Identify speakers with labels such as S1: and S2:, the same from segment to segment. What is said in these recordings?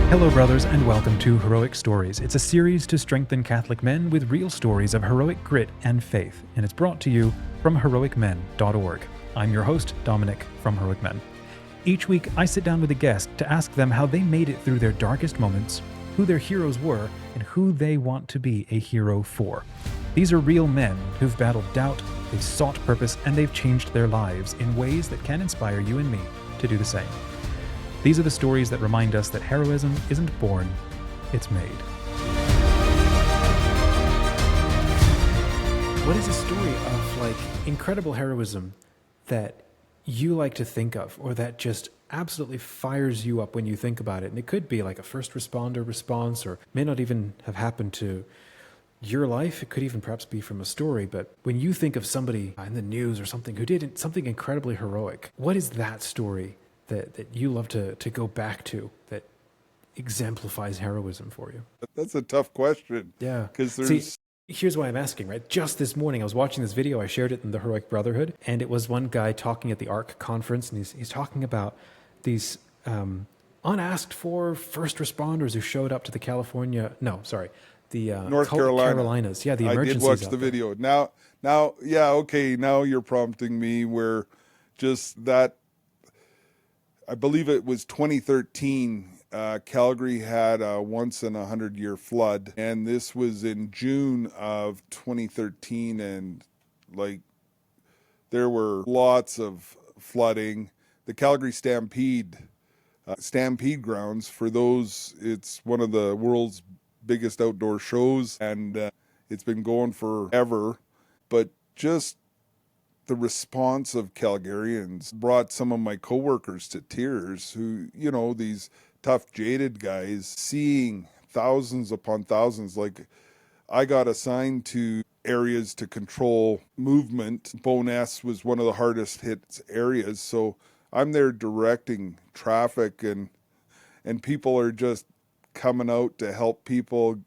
S1: Hello, brothers, and welcome to Heroic Stories. It's a series to strengthen Catholic men with real stories of heroic grit and faith, and it's brought to you from heroicmen.org. I'm your host, Dominic from Heroic Men. Each week, I sit down with a guest to ask them how they made it through their darkest moments, who their heroes were, and who they want to be a hero for. These are real men who've battled doubt, they've sought purpose, and they've changed their lives in ways that can inspire you and me to do the same. These are the stories that remind us that heroism isn't born, it's made. What is a story of incredible heroism that you like to think of, or that just absolutely fires you up when you think about it? And it could be like a first responder response, or may not even have happened to your life. It could even perhaps be from a story. But when you think of somebody in the news or something who did something incredibly heroic, what is that story that you love to go back to that exemplifies heroism for you?
S2: That's a tough question.
S1: Yeah.
S2: Because there's...
S1: See, here's why I'm asking, right? Just this morning, I was watching this video. I shared it in the Heroic Brotherhood, and it was one guy talking at the ARC conference, and he's talking about these unasked for first responders who showed up to the
S2: North Carolina.
S1: Carolinas. Yeah, the emergencies.
S2: I did watch the video. Now, yeah, okay, now you're prompting me where just that, I believe it was 2013, Calgary had a once in 100-year flood, and this was in June of 2013, and there were lots of flooding. The Calgary Stampede grounds, for those, it's one of the world's biggest outdoor shows, and it's been going forever, but just the response of Calgarians brought some of my coworkers to tears who, these tough, jaded guys, seeing thousands upon thousands. I got assigned to areas to control movement. Bowness was one of the hardest hit areas. So I'm there directing traffic, and people are just coming out to help people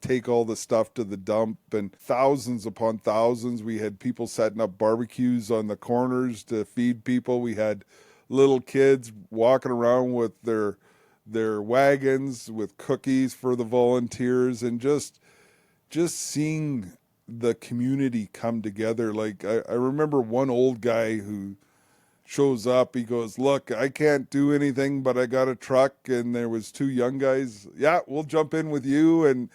S2: take all the stuff to the dump, and thousands upon thousands. We had people setting up barbecues on the corners to feed people. We had little kids walking around with their wagons with cookies for the volunteers, and just seeing the community come together. I remember one old guy who shows up, he goes, "Look, I can't do anything, but I got a truck," and there was two young guys. "Yeah, we'll jump in with you and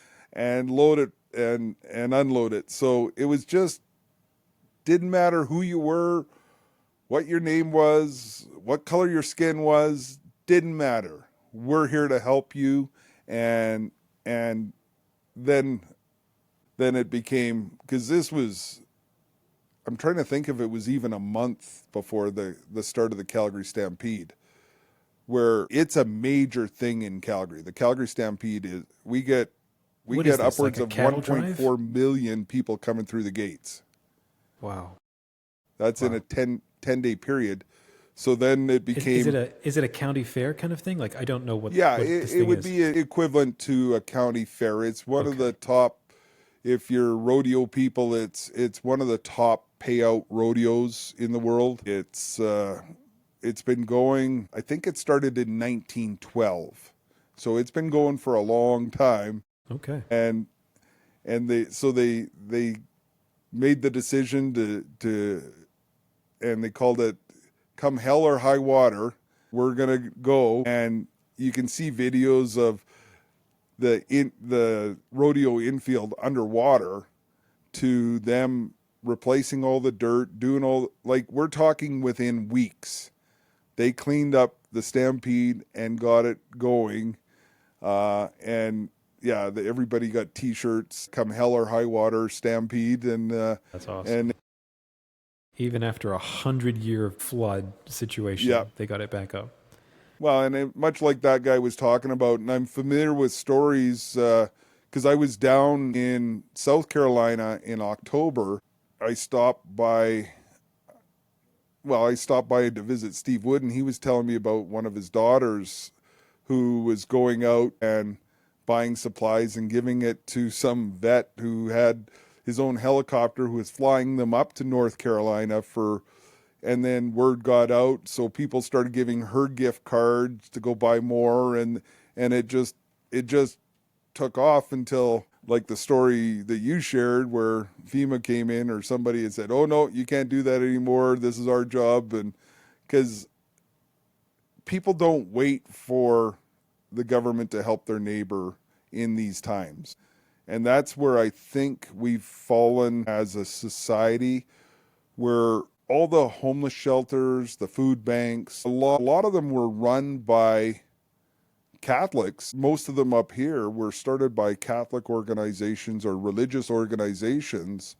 S2: load it and unload it." So it was just, didn't matter who you were, what your name was, what color your skin was, didn't matter. We're here to help you. And then it became, because this was, I'm trying to think if it was even a month before the start of the Calgary Stampede, where it's a major thing in Calgary. The Calgary Stampede is, we get upwards of 1.4 million people coming through the gates.
S1: Wow.
S2: That's in a 10-day period. So then it became...
S1: Is it a county fair kind of thing? I don't know what.
S2: Yeah,
S1: what this
S2: it
S1: thing
S2: would
S1: is.
S2: be equivalent to a county fair. It's one of the top, if you're rodeo people, it's one of the top payout rodeos in the world. It's been going, I think it started in 1912. So it's been going for a long time.
S1: Okay.
S2: And they made the decision to and they called it "Come Hell or High Water, we're gonna go." And you can see videos of the rodeo infield underwater, to them replacing all the dirt, doing all, we're talking within weeks. They cleaned up the Stampede and got it going, and yeah, everybody got T-shirts, "Come Hell or High Water Stampede," and
S1: that's awesome. And even after 100-year flood situation, they got it back up.
S2: Well, and much like that guy was talking about, and I'm familiar with stories because I was down in South Carolina in October. I stopped by to visit Steve Wood, and he was telling me about one of his daughters who was going out and buying supplies and giving it to some vet who had his own helicopter, who was flying them up to North Carolina and then word got out, so people started giving her gift cards to go buy more, and And it just took off until, like the story that you shared where FEMA came in or somebody had said, oh no, you can't do that anymore, this is our job. And because people don't wait for the government to help their neighbor in these times. And that's where I think we've fallen as a society, where all the homeless shelters, the food banks, a lot of them were run by Catholics. Most of them up here were started by Catholic organizations or religious organizations.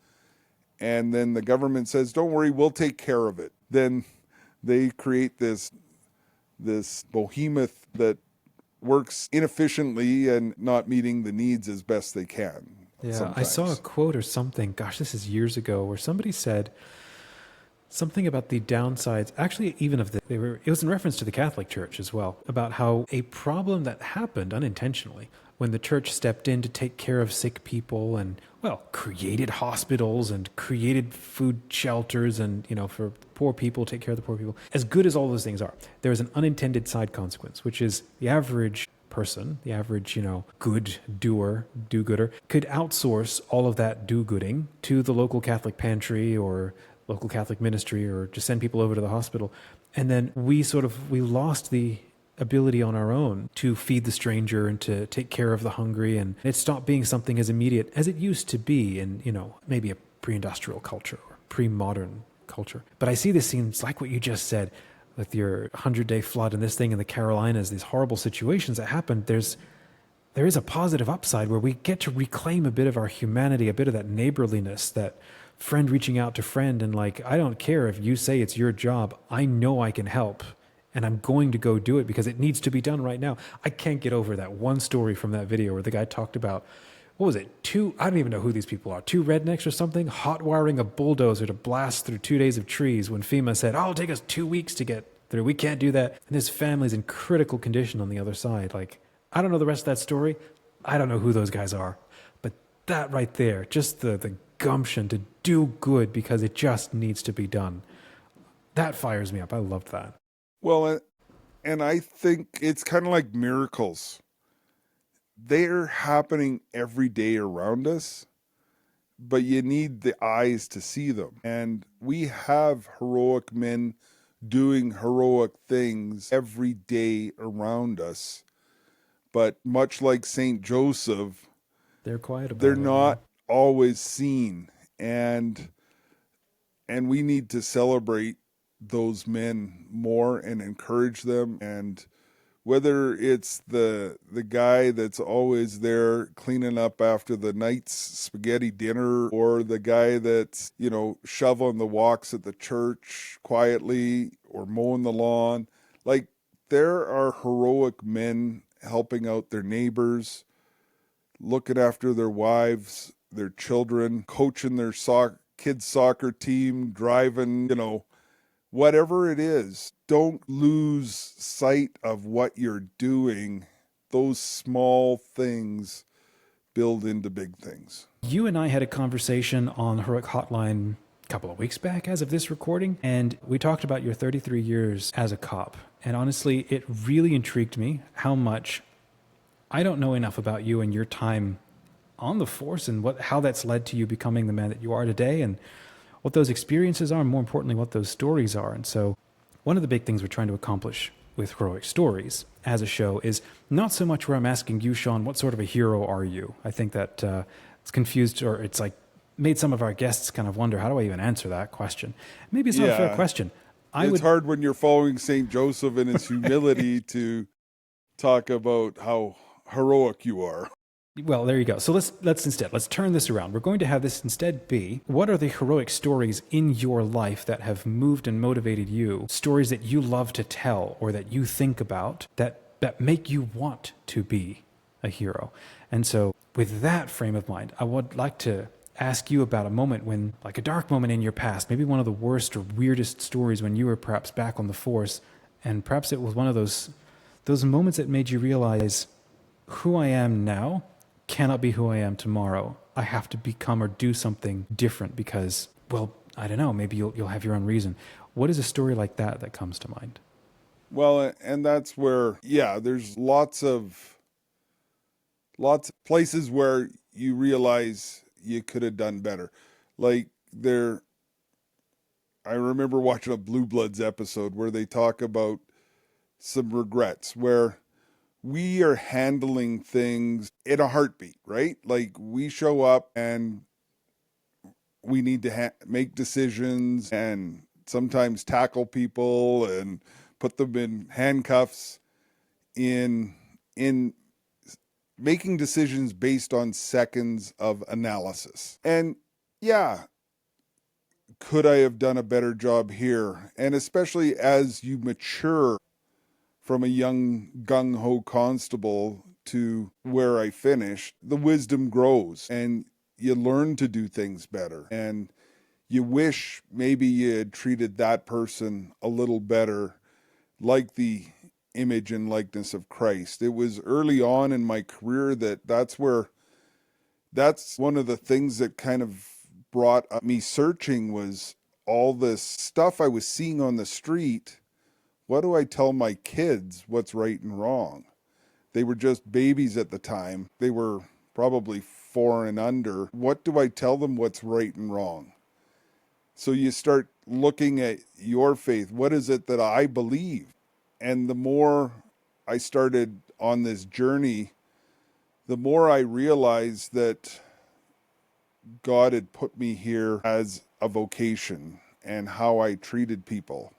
S2: And then the government says, don't worry, we'll take care of it. Then they create this behemoth that works inefficiently and not meeting the needs as best they can.
S1: Yeah,
S2: sometimes.
S1: I saw a quote or something, gosh, this is years ago, where somebody said something about the downsides, actually even of it was in reference to the Catholic Church as well, about how a problem that happened unintentionally when the church stepped in to take care of sick people and, well, created hospitals and created food shelters and, for poor people, take care of the poor people. As good as all those things are, there is an unintended side consequence, which is the average person, the average, good do-gooder, could outsource all of that do-gooding to the local Catholic pantry or local Catholic ministry, or just send people over to the hospital. And then we lost the ability on our own to feed the stranger and to take care of the hungry. And it stopped being something as immediate as it used to be in, maybe a pre-industrial culture or pre-modern culture. But I see this seems like what you just said with your 100-day flood and this thing in the Carolinas, these horrible situations that happened. There is a positive upside where we get to reclaim a bit of our humanity, a bit of that neighborliness, that friend reaching out to friend and like, I don't care if you say it's your job. I know I can help and I'm going to go do it because it needs to be done right now. I can't get over that one story from that video where the guy talked about, what was it? I don't even know who these people are. 2 rednecks or something, hot wiring a bulldozer to blast through 2 days of trees when FEMA said, oh, it'll take us 2 weeks to get through. We can't do that. And his family's in critical condition on the other side. Like, I don't know the rest of that story. I don't know who those guys are. But that right there, just the gumption to do good because it just needs to be done. That fires me up. I loved that.
S2: Well, and I think it's kind of like miracles. They're happening every day around us, but you need the eyes to see them. And we have heroic men doing heroic things every day around us. But much like St. Joseph,
S1: they're quiet about it.
S2: They're not always seen. And we need to celebrate those men more and encourage them. And whether it's the guy that's always there cleaning up after the night's spaghetti dinner, or the guy that's, shoveling the walks at the church quietly or mowing the lawn, like there are heroic men helping out their neighbors, looking after their wives, their children, coaching their kids' soccer team, driving, whatever it is. Don't lose sight of what you're doing. Those small things build into big things.
S1: You and I had a conversation on Heroic Hotline a couple of weeks back as of this recording, and we talked about your 33 years as a cop. And honestly, it really intrigued me how much I don't know enough about you and your time on the force and how that's led to you becoming the man that you are today, and what those experiences are, and more importantly, what those stories are. And so one of the big things we're trying to accomplish with Heroic Stories as a show is not so much where I'm asking you, Sean, what sort of a hero are you? I think that it's confused, or it's like made some of our guests kind of wonder, how do I even answer that question? Maybe it's not a fair question.
S2: It's hard when you're following St. Joseph in his humility to talk about how heroic you are.
S1: Well, there you go. So let's turn this around. We're going to have this instead be, what are the heroic stories in your life that have moved and motivated you? Stories that you love to tell or that you think about that make you want to be a hero. And so with that frame of mind, I would like to ask you about a moment when, like a dark moment in your past, maybe one of the worst or weirdest stories when you were perhaps back on the force, and perhaps it was one of those moments that made you realize, who I am now cannot be who I am tomorrow. I have to become or do something different because, well, I don't know, maybe you'll have your own reason. What is a story like that comes to mind?
S2: Well, and that's where, yeah, there's lots of places where you realize you could have done better. Like there, I remember watching a Blue Bloods episode where they talk about some regrets where we are handling things in a heartbeat, right? Like we show up and we need to make decisions and sometimes tackle people and put them in handcuffs in making decisions based on seconds of analysis. And yeah, could I have done a better job here? And especially as you mature from a young gung ho constable to where I finished, the wisdom grows and you learn to do things better. And you wish maybe you had treated that person a little better, like the image and likeness of Christ. It was early on in my career that's one of the things that kind of brought up me searching was all this stuff I was seeing on the street. What do I tell my kids what's right and wrong? They were just babies at the time. They were probably 4 and under. What do I tell them what's right and wrong? So you start looking at your faith. What is it that I believe? And the more I started on this journey, the more I realized that God had put me here as a vocation and how I treated people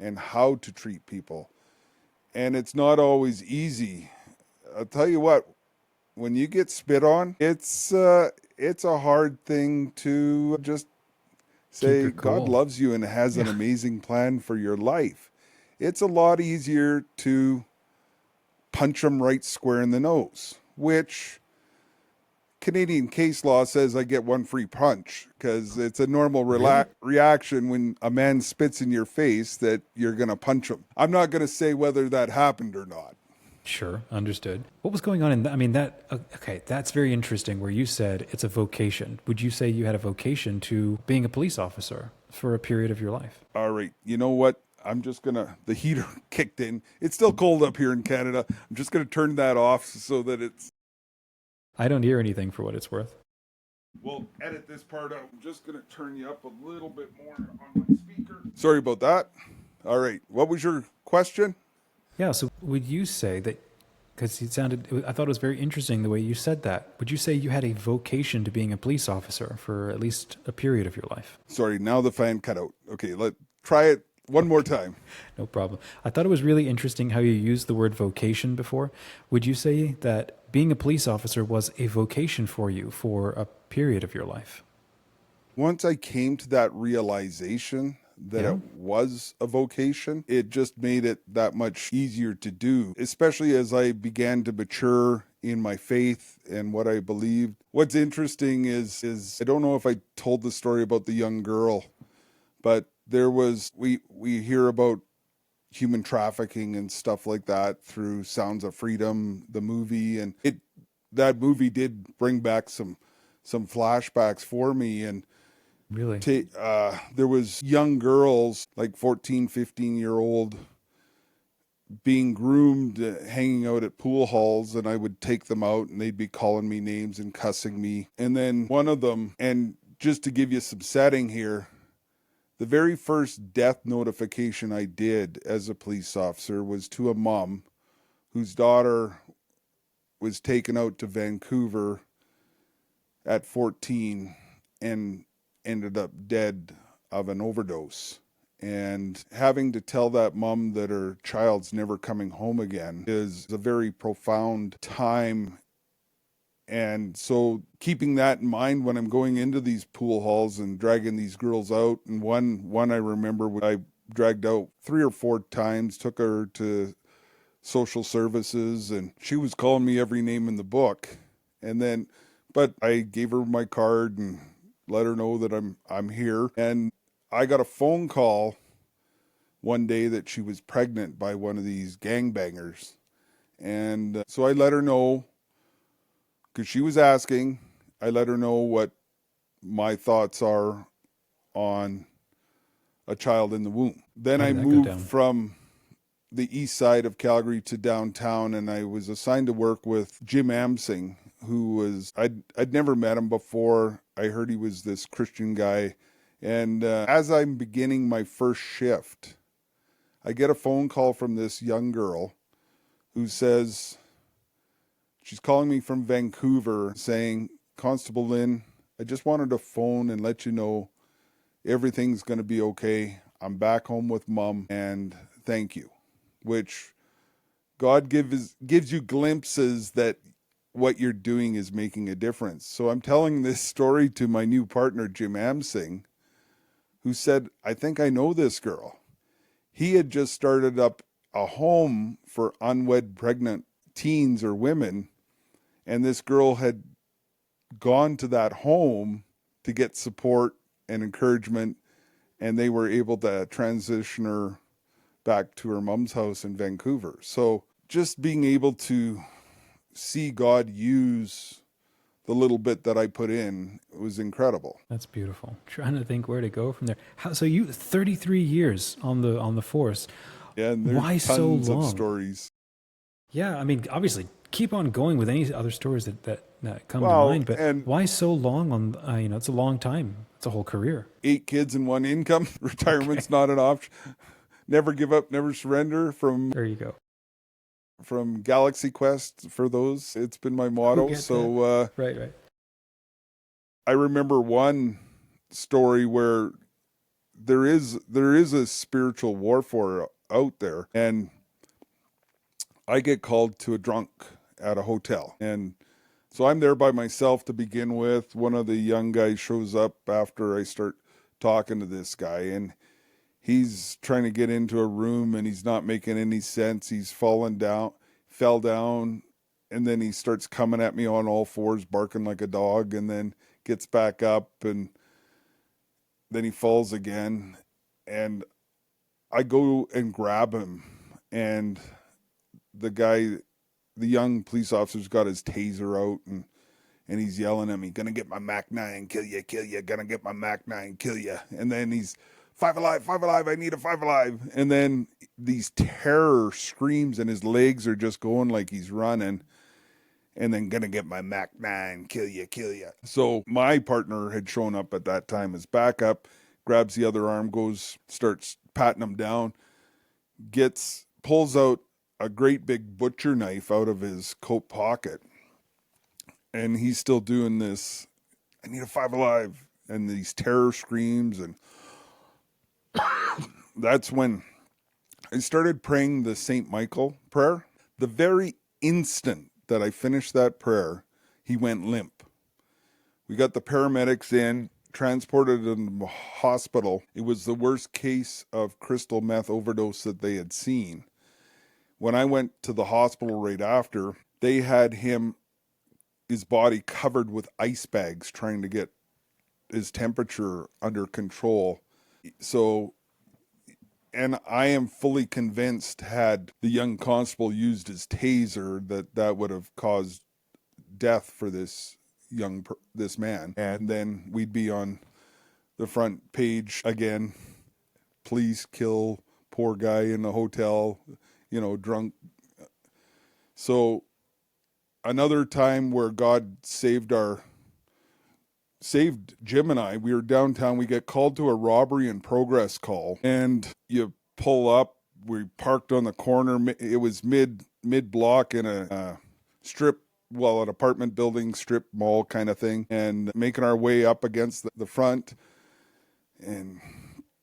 S2: and how to treat people. And it's not always easy. I'll tell you what, when you get spit on, it's a hard thing to just
S1: Keep
S2: say
S1: your
S2: God
S1: cool.
S2: loves you and has an
S1: Yeah.
S2: amazing plan for your life. It's a lot easier to punch them right square in the nose, which Canadian case law says I get one free punch because it's a normal
S1: Really?
S2: reaction when a man spits in your face that you're going to punch him. I'm not going to say whether that happened or not.
S1: Sure, understood. What was going on in that? I mean, okay, that's very interesting where you said it's a vocation. Would you say you had a vocation to being a police officer for a period of your life?
S2: All right, you know what? The heater kicked in. It's still cold up here in Canada. I'm just going to turn that off so that
S1: I don't hear anything for what it's worth.
S2: we'll edit this part out. I'm just going to turn you up a little bit more on my speaker. Sorry about that. All right, what was your question?
S1: Yeah, so would you say that, because I thought it was very interesting the way you said that. Would you say you had a vocation to being a police officer for at least a period of your life?
S2: Sorry, now the fan cut out. Okay, try it one more time.
S1: No problem. I thought it was really interesting how you used the word vocation before. Would you say that being a police officer was a vocation for you for a period of your life?
S2: Once I came to that realization that
S1: Yeah.
S2: it was a vocation, it just made it that much easier to do, especially as I began to mature in my faith and what I believed. What's interesting is I don't know if I told the story about the young girl, but we hear about human trafficking and stuff like that through Sounds of Freedom, the movie, and that movie did bring back some flashbacks for me. And
S1: Really?
S2: there was young girls like 14, 15-year-old being groomed, hanging out at pool halls, and I would take them out and they'd be calling me names and cussing me. And then one of them, and just to give you some setting here, the very first death notification I did as a police officer was to a mom whose daughter was taken out to Vancouver at 14 and ended up dead of an overdose. And having to tell that mom that her child's never coming home again is a very profound time. And so keeping that in mind when I'm going into these pool halls and dragging these girls out, and one I remember I dragged out 3 or 4 times, took her to social services, and she was calling me every name in the book. And then, but I gave her my card and let her know that I'm here. And I got a phone call one day that she was pregnant by one of these gangbangers. And so I let her know, because she was asking, I let her know what my thoughts are on a child in the womb. Then
S1: How
S2: I
S1: did that go
S2: moved
S1: down?
S2: from the east side of Calgary to downtown, and I was assigned to work with Jim Amsing, who was, I'd never met him before. I heard he was this Christian guy. And as I'm beginning my first shift, I get a phone call from this young girl who says, she's calling me from Vancouver saying, Constable Lynn, I just wanted to phone and let you know everything's going to be okay. I'm back home with Mom, and thank you. Which God gives you glimpses that what you're doing is making a difference. So I'm telling this story to my new partner, Jim Amsing, who said, I think I know this girl. He had just started up a home for unwed pregnant teens or women, and this girl had gone to that home to get support and encouragement, and they were able to transition her back to her mom's house in Vancouver. So just being able to see God use the little bit that I put in was incredible.
S1: That's beautiful. Trying to think where to go from there. So you 33 years on the force.
S2: Yeah, and there's
S1: Why so
S2: tons
S1: long?
S2: of stories.
S1: Yeah, I mean, obviously, keep on going with any other stories that come to mind. But
S2: and
S1: why so long on? It's a long time. It's a whole career.
S2: 8 kids and 1 income. Retirement's not an option. Never give up, never surrender.
S1: There you go.
S2: From Galaxy Quest, for those, it's been my motto. So
S1: right.
S2: I remember one story where there is a spiritual warfare out there, and I get called to a drunk at a hotel, and so I'm there by myself to begin with. One of the young guys shows up after I start talking to this guy, and he's trying to get into a room and he's not making any sense. He's fell down, and then he starts coming at me on all fours, barking like a dog, and then gets back up, and then he falls again. And I go and grab him, and the young police officer's got his taser out, and he's yelling at me, gonna get my Mac 9, kill you, gonna get my Mac 9, kill you. And then he's, 5 alive, I need a 5 alive. And then these terror screams, and his legs are just going like he's running. And then, gonna get my Mac 9, kill you. So my partner had shown up at that time as backup, grabs the other arm, starts patting him down, pulls out a great big butcher knife out of his coat pocket. And he's still doing this, I need a 5 alive, and these terror screams. And that's when I started praying the St. Michael prayer. The very instant that I finished that prayer, he went limp. We got the paramedics in, transported him to the hospital. It was the worst case of crystal meth overdose that they had seen. When I went to the hospital right after, they had his body covered with ice bags, trying to get his temperature under control. So, and I am fully convinced, had the young constable used his taser, that would have caused death for this man. And then we'd be on the front page again. Police kill poor guy in the hotel, drunk. So another time where God saved Jim and I, we were downtown, we get called to a robbery in progress call, and you pull up, we parked on the corner, it was mid block in a strip, an apartment building, strip mall kind of thing, and making our way up against the front, and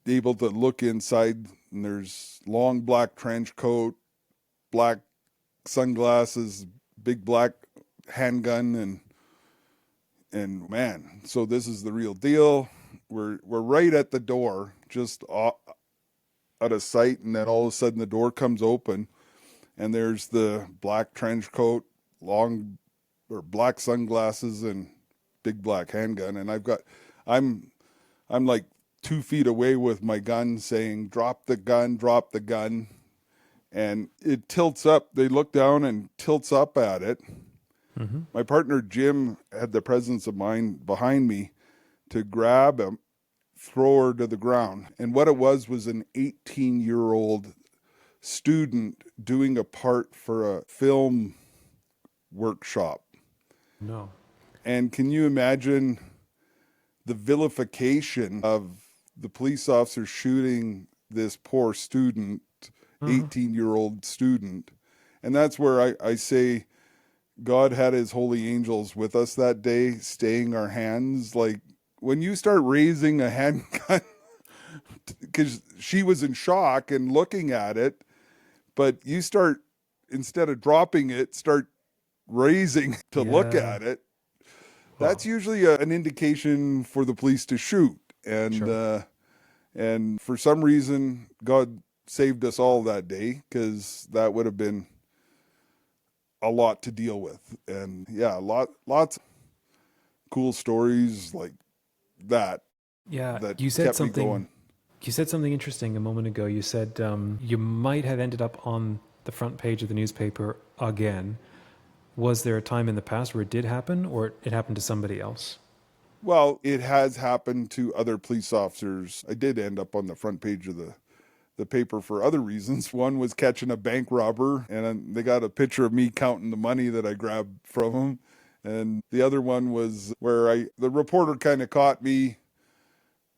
S2: able to look inside, and there's long black trench coat, black sunglasses, big black handgun, and man, so this is the real deal. We're right at the door, just out of sight, and then all of a sudden the door comes open, and there's the black trench coat, black sunglasses, and big black handgun, and I'm like 2 feet away with my gun, saying, drop the gun, and it tilts up. They look down and tilts up at it. Mm-hmm. My partner Jim had the presence of mind behind me to grab him, throw her to the ground. And what it was an 18-year-old student doing a part for a film workshop.
S1: No.
S2: And can you imagine the vilification of the police officer shooting this poor student, 18-year-old student? And that's where I say God had his holy angels with us that day, staying our hands. Like, when you start raising a handgun, because she was in shock and looking at it, but you start, instead of dropping it, start raising to look
S1: Yeah.
S2: at it.
S1: Wow.
S2: That's usually an indication for the police to shoot. And
S1: Sure.
S2: and for some reason, God saved us all that day, because that would have been a lot to deal with. And yeah, lots of cool stories like that
S1: Yeah.
S2: that
S1: You said
S2: kept me
S1: something.
S2: going.
S1: You said something interesting a moment ago. You said you might have ended up on the front page of the newspaper again. Was there a time in the past where it did happen, or it happened to somebody else?
S2: Well, it has happened to other police officers. I did end up on the front page of the paper for other reasons. One was catching a bank robber, and they got a picture of me counting the money that I grabbed from him. And the other one was where the reporter kind of caught me,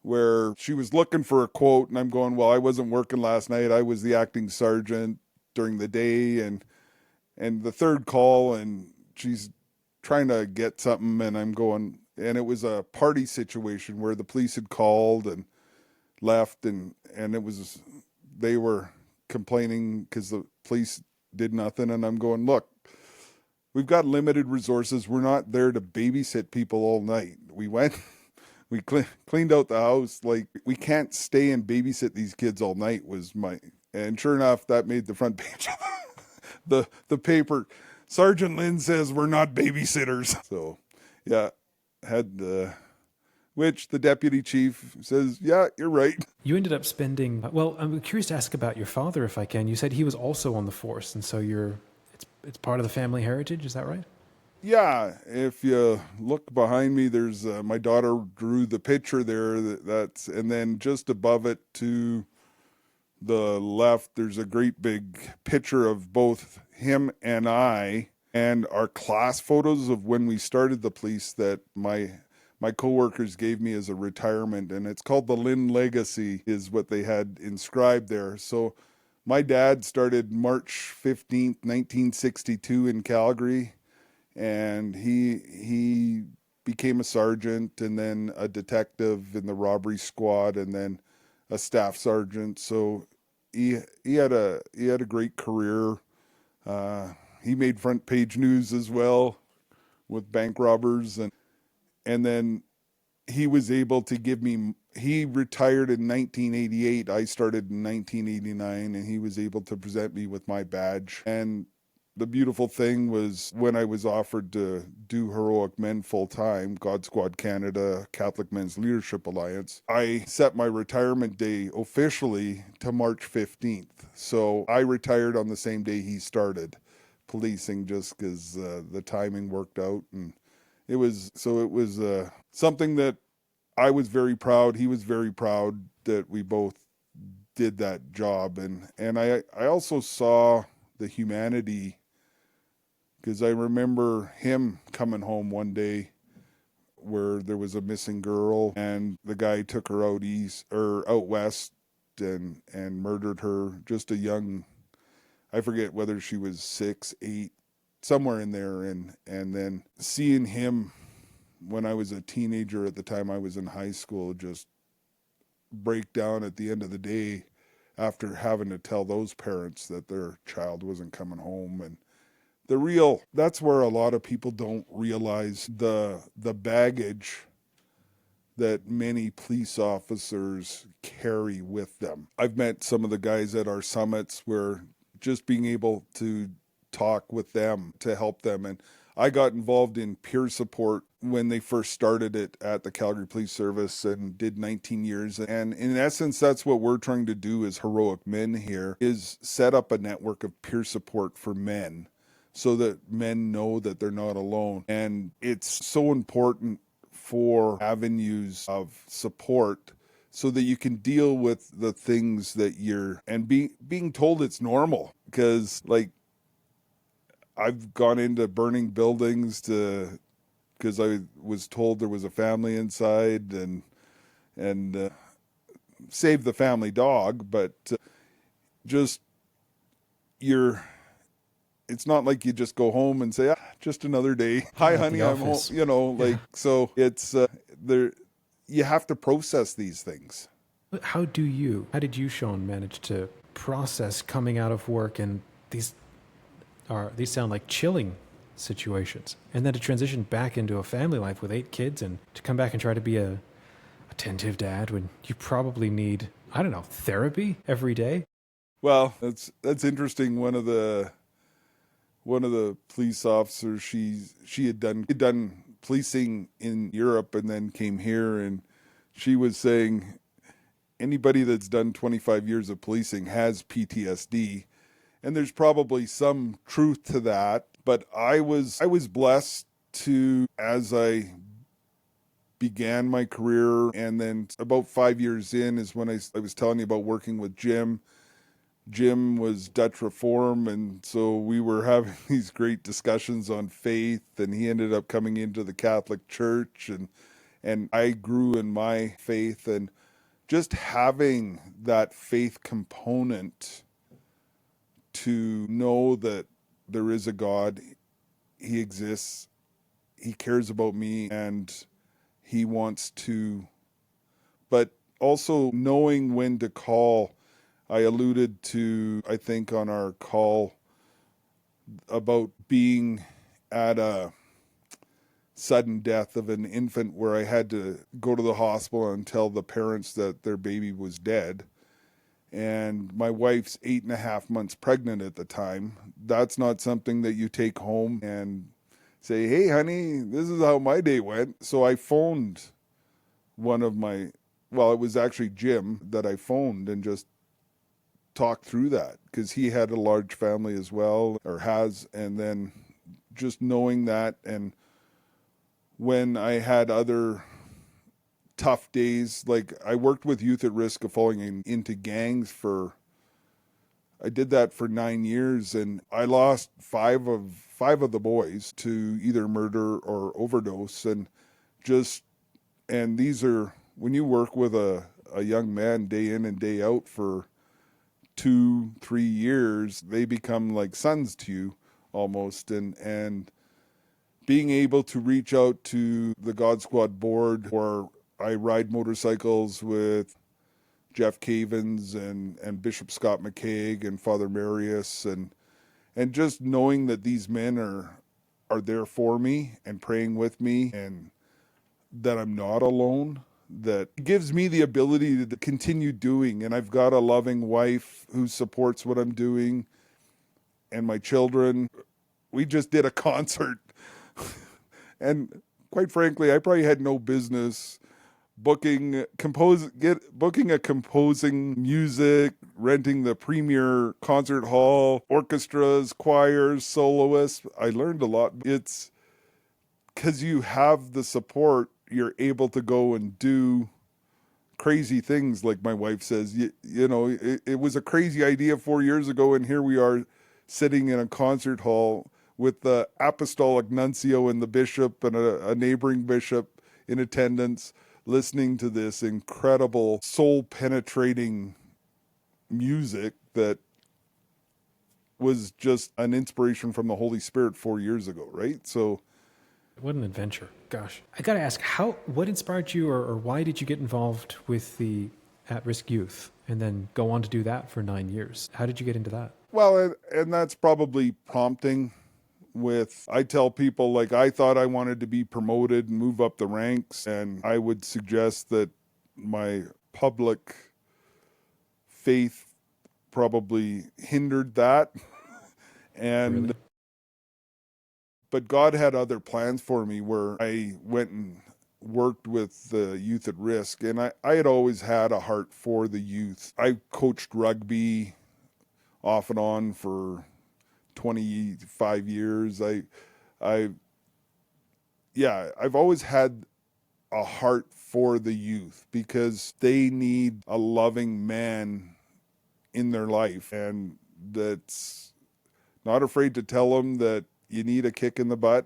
S2: where she was looking for a quote, and I'm going, well, I wasn't working last night. I was the acting sergeant during the day, and the third call, and she's trying to get something, and I'm going, and it was a party situation where the police had called and left, and it was, they were complaining because the police did nothing, and I'm going, look, we've got limited resources. We're not there to babysit people all night. We went, we cleaned out the house. Like, we can't stay and babysit these kids all night and sure enough, that made the front page of the paper. Sergeant Lynn says we're not babysitters. So yeah, which the deputy chief says, yeah, you're right.
S1: You ended up spending. Well, I'm curious to ask about your father, if I can. You said he was also on the force, and so it's part of the family heritage. Is that right?
S2: Yeah, if you look behind me, there's my daughter drew the picture there. And then just above it to the left, there's a great big picture of both him and I, and our class photos of when we started the police that my coworkers gave me as a retirement, and it's called the Lynn Legacy is what they had inscribed there. So my dad started March 15th, 1962 in Calgary, and he became a sergeant and then a detective in the robbery squad and then a staff sergeant. So he had a great career. He made front page news as well with bank robbers, and then he was able to give me, he retired in 1988. I started in 1989, and he was able to present me with my badge. And the beautiful thing was when I was offered to do Heroic Men full time, God Squad Canada, Catholic Men's Leadership Alliance, I set my retirement day officially to March 15th. So I retired on the same day he started policing, just because the timing worked out. And it was something that I was very proud. He was very proud that we both did that job. And I also saw the humanity, because I remember him coming home one day where there was a missing girl, and the guy took her out west and murdered her. Just a young, I forget whether she was 6, 8, somewhere in there. And then seeing him when I was a teenager, at the time I was in high school, just break down at the end of the day after having to tell those parents that their child wasn't coming home. And that's where a lot of people don't realize the baggage that many police officers carry with them. I've met some of the guys at our summits where just being able to talk with them to help them. And I got involved in peer support when they first started it at the Calgary Police Service and did 19 years. And in essence, that's what we're trying to do as Heroic Men here, is set up a network of peer support for men so that men know that they're not alone. And it's so important for avenues of support, so that you can deal with the things that and being told it's normal. Because like I've gone into burning buildings because I was told there was a family inside, and save the family dog, but just you're it's not like you just go home and say, just another day. Hi,
S1: At
S2: honey,
S1: the
S2: I'm home.
S1: office.
S2: So it's there. You have to process these things.
S1: How did you, Sean, manage to process coming out of work and these sound like chilling situations, and then to transition back into a family life with 8 kids and to come back and try to be a attentive dad when you probably need, I don't know, therapy every day?
S2: Well, that's interesting. One of the police officers, she had done policing in Europe and then came here, and she was saying anybody that's done 25 years of policing has PTSD, and there's probably some truth to that. But I was blessed to, as I began my career, and then about 5 years in is when I was telling you about working with Jim. Jim was Dutch Reform, and so we were having these great discussions on faith, and he ended up coming into the Catholic Church, and I grew in my faith, and just having that faith component to know that there is a God, he exists, he cares about me, and he wants to, but also knowing when to call. I alluded to, I think, on our call about being at a sudden death of an infant where I had to go to the hospital and tell the parents that their baby was dead. And my wife's 8.5 months pregnant at the time. That's not something that you take home and say, hey, honey, this is how my day went. So I phoned it was actually Jim that I phoned and just talk through that, because he had a large family as well, or has, and then just knowing that. And when I had other tough days, like I worked with youth at risk of falling into gangs I did that for 9 years, and I lost five of the boys to either murder or overdose. And these are, when you work with a young man day in and day out for 2-3 years, they become like sons to you almost. And being able to reach out to the God Squad board, or I ride motorcycles with Jeff Cavins and Bishop Scott McCaig and Father Marius, and just knowing that these men are there for me and praying with me, and that I'm not alone, that gives me the ability to continue doing. And I've got a loving wife who supports what I'm doing, and my children. We just did a concert, and quite frankly, I probably had no business booking a composing music, renting the premier concert hall, orchestras, choirs, soloists. I learned a lot. It's because you have the support, you're able to go and do crazy things. Like my wife says, it was a crazy idea 4 years ago, and here we are sitting in a concert hall with the apostolic nuncio and the bishop and a neighboring bishop in attendance, listening to this incredible soul-penetrating music that was just an inspiration from the Holy Spirit 4 years ago, right? So
S1: what an adventure. Gosh. I got to ask, what inspired you, or why did you get involved with the at-risk youth and then go on to do that for 9 years? How did you get into that?
S2: Well, and that's probably prompting with, I tell people, like, I thought I wanted to be promoted and move up the ranks, and I would suggest that my public faith probably hindered that. And
S1: Really?
S2: But God had other plans for me, where I went and worked with the youth at risk, and I had always had a heart for the youth. I coached rugby off and on for 25 years. I've always had a heart for the youth because they need a loving man in their life, and that's not afraid to tell them that you need a kick in the butt,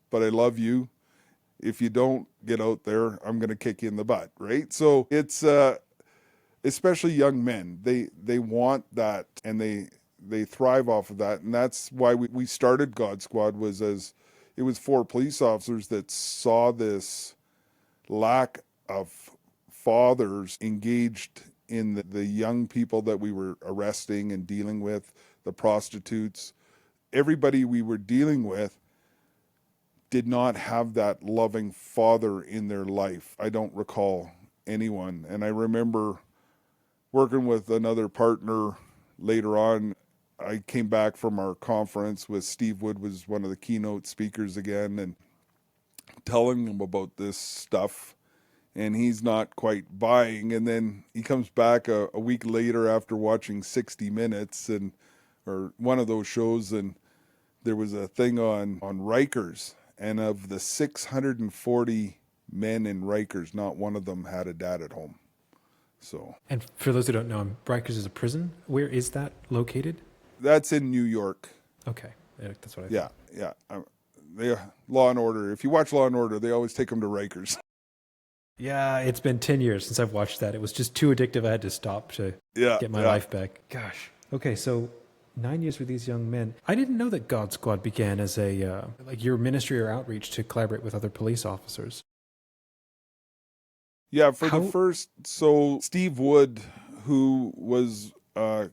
S2: but I love you. If you don't get out there, I'm going to kick you in the butt, right? So it's especially young men. They want that, and they thrive off of that, and that's why we started God Squad. It was 4 police officers that saw this lack of fathers engaged in the young people that we were arresting and dealing with, the prostitutes. Everybody we were dealing with did not have that loving father in their life. I don't recall anyone. And I remember working with another partner later on. I came back from our conference with Steve Wood was one of the keynote speakers again, and telling him about this stuff, and he's not quite buying. And then he comes back a week later after watching 60 Minutes or one of those shows, and there was a thing on Rikers, and of the 640 men in Rikers, not one of them had a dad at home. So,
S1: and for those who don't know, Rikers is a prison. Where is that located?
S2: That's in New York.
S1: Okay, that's what I thought.
S2: Yeah. They Law and Order. If you watch Law and Order, they always take them to Rikers.
S1: Yeah, it's been 10 years since I've watched that. It was just too addictive. I had to stop to get my life back. Gosh. Okay, so 9 years with these young men. I didn't know that God Squad began as like your ministry or outreach to collaborate with other police officers.
S2: Yeah, the first, so Steve Wood, who was a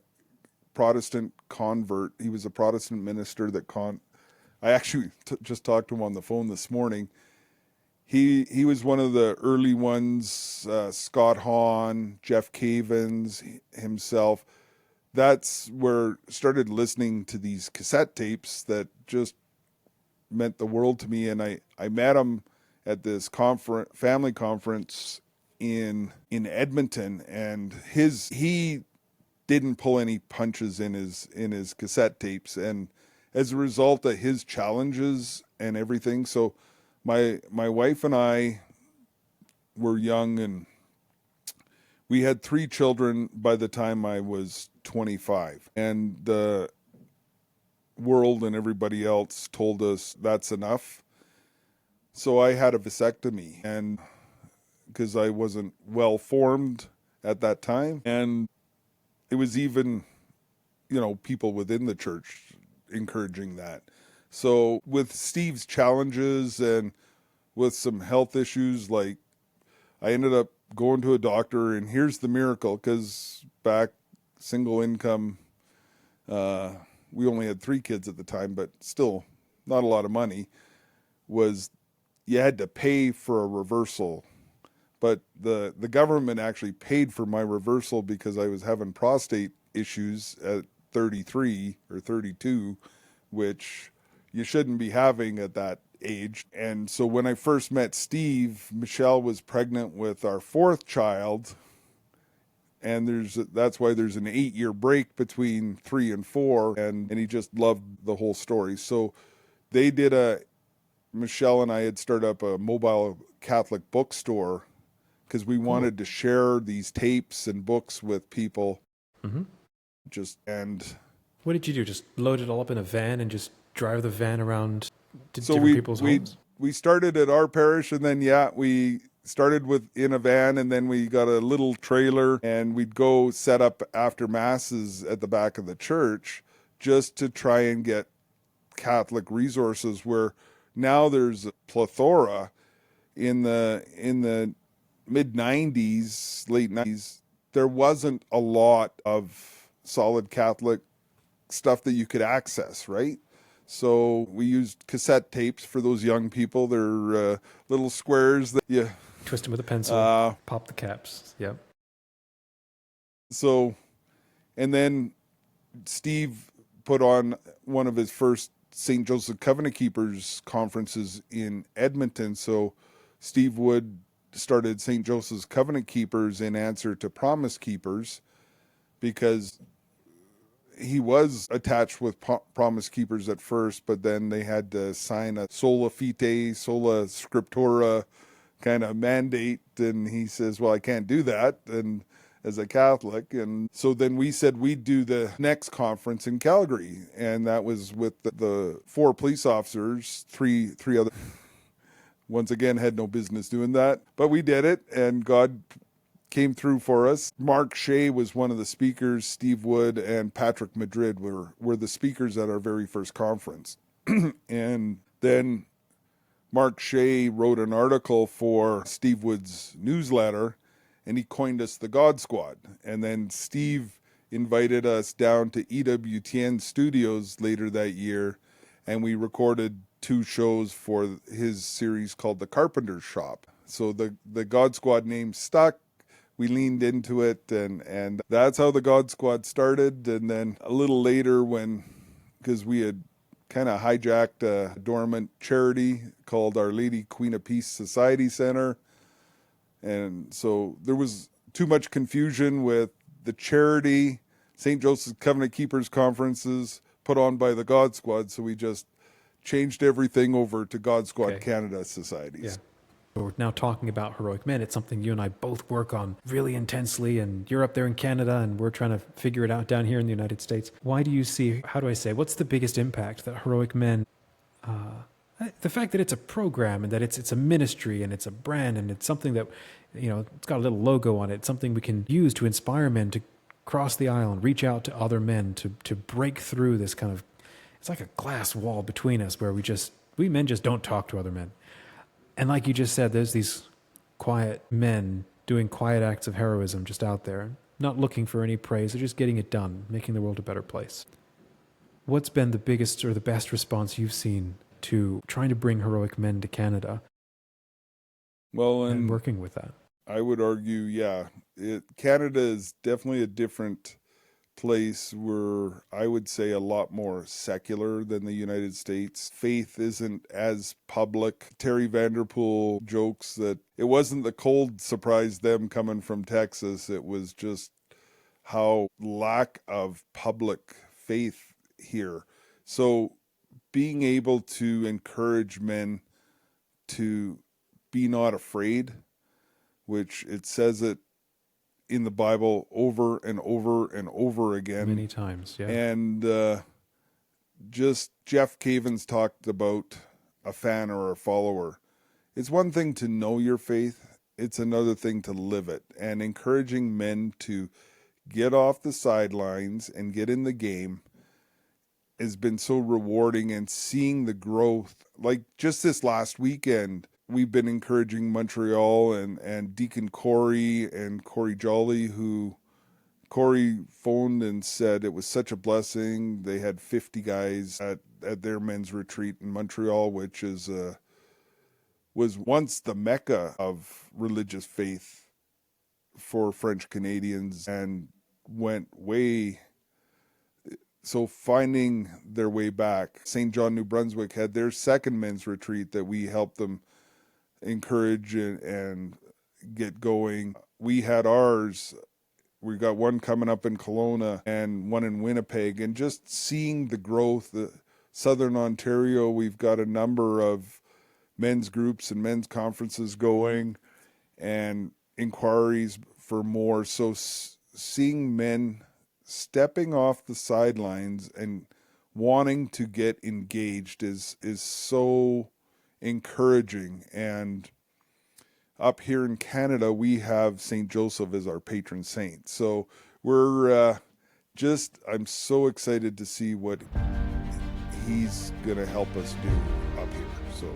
S2: Protestant convert, he was a Protestant minister I actually just talked to him on the phone this morning. He was one of the early ones, Scott Hahn, Jeff Cavins, himself. That's where I started listening to these cassette tapes that just meant the world to me. And I met him at this family conference in Edmonton, and he didn't pull any punches in his cassette tapes, and as a result of his challenges and everything. So my wife and I were young, and we had 3 children by the time I was 25, and the world and everybody else told us that's enough. So I had a vasectomy, and because I wasn't well formed at that time, and it was even, people within the church encouraging that. So with Steve's challenges and with some health issues, like I ended up going to a doctor, and here's the miracle, because back single income, we only had 3 kids at the time, but still not a lot of money, was you had to pay for a reversal. But the government actually paid for my reversal because I was having prostate issues at 33 or 32, which you shouldn't be having at that age. And so when I first met Steve, Michelle was pregnant with our 4th child, and that's why there's an 8-year break between 3 and 4, and he just loved the whole story. So Michelle and I had started up a mobile Catholic bookstore because we wanted to share these tapes and books with people.
S1: Mm-hmm.
S2: And
S1: what did you do? Just load it all up in a van and just drive the van around to different people's homes?
S2: We started at our parish, and then we started in a van, and then we got a little trailer, and we'd go set up after masses at the back of the church just to try and get Catholic resources, where now there's a plethora. In the mid-90s, late 90s, there wasn't a lot of solid Catholic stuff that you could access, right? So we used cassette tapes for those young people. They're little squares that you
S1: twist them with a pencil, pop the caps. Yep.
S2: So, and then Steve put on one of his first St. Joseph Covenant Keepers conferences in Edmonton. So Steve Wood started St. Joseph's Covenant Keepers in answer to Promise Keepers, because he was attached with Promise Keepers at first, but then they had to sign a sola fide, sola scriptura kind of mandate. And he says, well, I can't do that. And as a Catholic. And so then we said we'd do the next conference in Calgary. And that was with the 4 police officers, three other, once again, had no business doing that. But we did it, and God came through for us. Mark Shea was one of the speakers. Steve Wood and Patrick Madrid were the speakers at our very first conference. And then Mark Shea wrote an article for Steve Wood's newsletter, and he coined us the God Squad. And then Steve invited us down to EWTN Studios later that year, and we recorded 2 shows for his series called The Carpenter's Shop. So the God Squad name stuck. We leaned into it, and that's how the God Squad started. And then a little later, because we had kind of hijacked a dormant charity called Our Lady Queen of Peace Society Center. And so there was too much confusion with the charity, St. Joseph's Covenant Keepers conferences put on by the God Squad. So we just changed everything over to God Squad Canada Societies.
S1: Yeah. We're now talking about heroic men. It's something you and I both work on really intensely, and you're up there in Canada and we're trying to figure it out down here in the United States. Why do you see, what's the biggest impact that heroic men, the fact that it's a program and that it's a ministry and it's a brand and it's something that, it's got a little logo on it, something we can use to inspire men to cross the aisle and reach out to other men to break through this kind of, it's like a glass wall between us where we men just don't talk to other men. And like you just said, there's these quiet men doing quiet acts of heroism just out there, not looking for any praise, they're just getting it done, making the world a better place. What's been the biggest or the best response you've seen to trying to bring heroic men to Canada?
S2: Well,
S1: and working with that.
S2: I would argue, Canada is definitely a different place where I would say a lot more secular than the United States. Faith isn't as public. Terry Vanderpool jokes that it wasn't the cold surprised them coming from Texas. It was just how lack of public faith here. So being able to encourage men to be not afraid, which it says it in the Bible over and over and over again.
S1: Many times, yeah.
S2: And just Jeff Cavins talked about a fan or a follower. It's one thing to know your faith. It's another thing to live it. And encouraging men to get off the sidelines and get in the game has been so rewarding, and seeing the growth. Like just this last weekend, we've been encouraging Montreal and Deacon Corey and Corey Jolly, who Corey phoned and said it was such a blessing. They had 50 guys at their men's retreat in Montreal, which was once the mecca of religious faith for French Canadians, and went way. So finding their way back. St. John, New Brunswick had their second men's retreat that we helped them encourage and get going. We had ours. We got one coming up in Kelowna and one in Winnipeg, and just seeing the growth. Southern Ontario, we've got a number of men's groups and men's conferences going, and inquiries for more. So seeing men stepping off the sidelines and wanting to get engaged is so encouraging. And up here in Canada, we have St. Joseph as our patron saint. So we're I'm so excited to see what he's going to help us do up here. So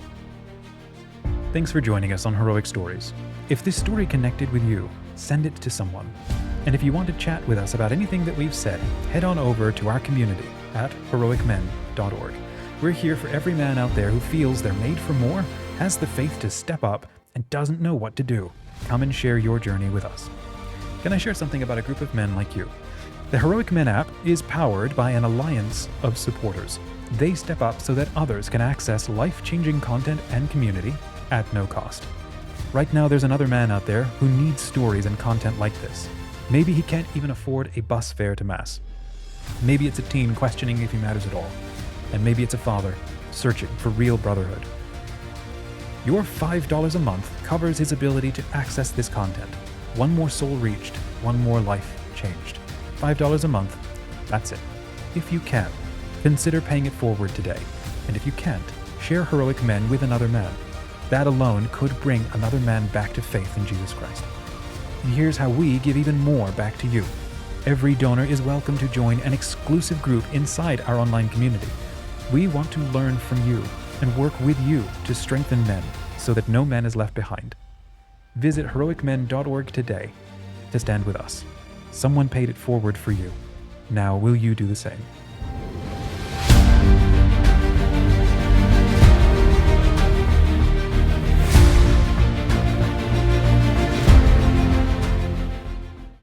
S1: thanks for joining us on Heroic Stories. If this story connected with you, send it to someone. And if you want to chat with us about anything that we've said, head on over to our community at heroicmen.org. We're here for every man out there who feels they're made for more, has the faith to step up, and doesn't know what to do. Come and share your journey with us. Can I share something about a group of men like you? The Heroic Men app is powered by an alliance of supporters. They step up so that others can access life-changing content and community at no cost. Right now, there's another man out there who needs stories and content like this. Maybe he can't even afford a bus fare to Mass. Maybe it's a teen questioning if he matters at all. And maybe it's a father searching for real brotherhood. Your $5 a month covers his ability to access this content. One more soul reached, one more life changed. $5 a month, that's it. If you can, consider paying it forward today. And if you can't, share Heroic Men with another man. That alone could bring another man back to faith in Jesus Christ. And here's how we give even more back to you. Every donor is welcome to join an exclusive group inside our online community. We want to learn from you and work with you to strengthen men so that no man is left behind. Visit heroicmen.org today to stand with us. Someone paid it forward for you. Now will you do the same?